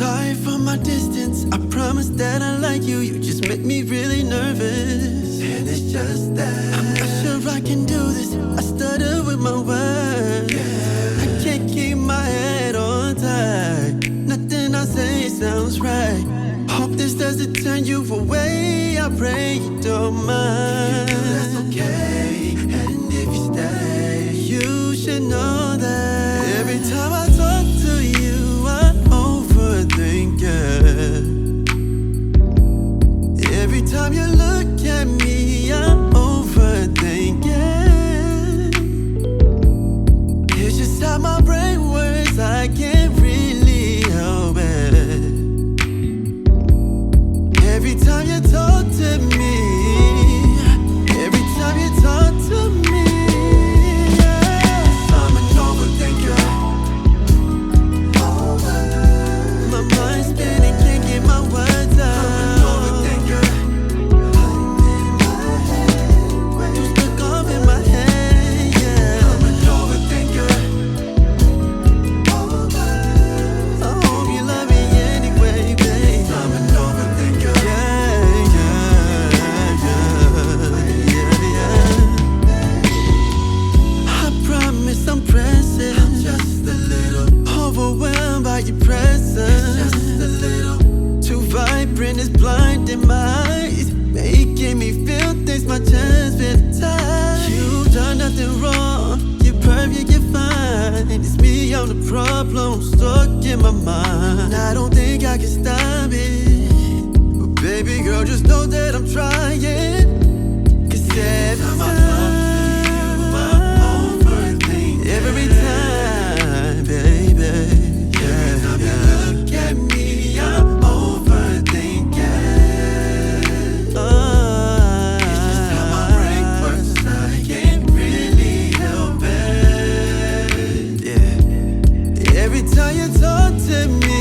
sorry for my distance. I promise that I like you. You just make me really nervous. And it's just that I'm not sure I can do this. I stutter with my words. I can't keep my head on tight. Nothing I say sounds right. Hope this doesn't turn you away. I pray you don't mind. If you do, that's okay. And if you stay, you should know that every time I talk to you, I overthink it. Every time you look at me, I overthink it. It's just how my brain works. I can't really help it. Every time you talk to me, every time you talk to me, yeah. I'm an overthinker. My mind's spinning, can't get my words out. I'm an overthinker. Too stuck up in my head, yeah. I'm an overthinker. I hope you love me anyway, babe. I'm an overthinker. I promise I'm present. I'm just a little overwhelmed by your presence. It's just a little too vibrant, it's blinding my eyes, making me feel things my chest been tied. You've done nothing wrong, you're perfect, you're fine. It's me, I'm the problem, stuck in my mind. I don't think I can stop it, but baby girl, just know that I'm trying. Cause every time I overthink every time, baby. Every time you look at me, I'm overthinking. It's just how my brain works. I can't really help it. Yeah. Every time you talk to me,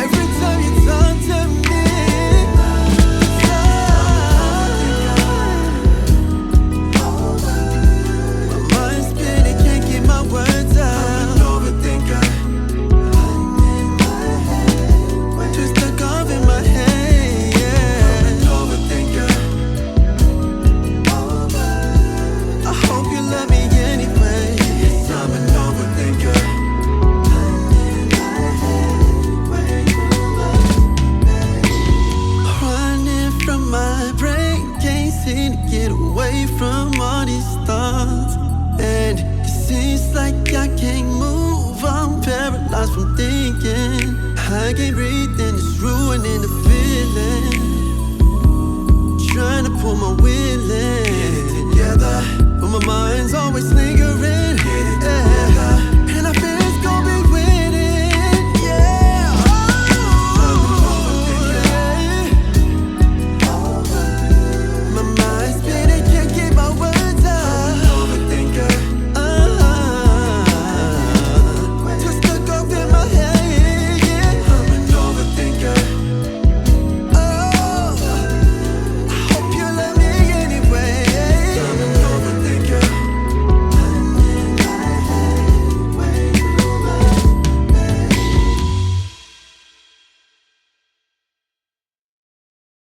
every time you talk to me, my mind's spinning, can't get my words out. I'm an overthinker. Too stuck up in my head, yeah. I'm an overthinker. I hope you love me anyway. Yes, I'm an overthinker. Running from my brain, can't seem to get away from all these thoughts. And it seems like I can't move, I'm paralyzed from thinking. I can't breathe and it's ruining the feeling. Trying to pull my will in together, but my mind's always lingering.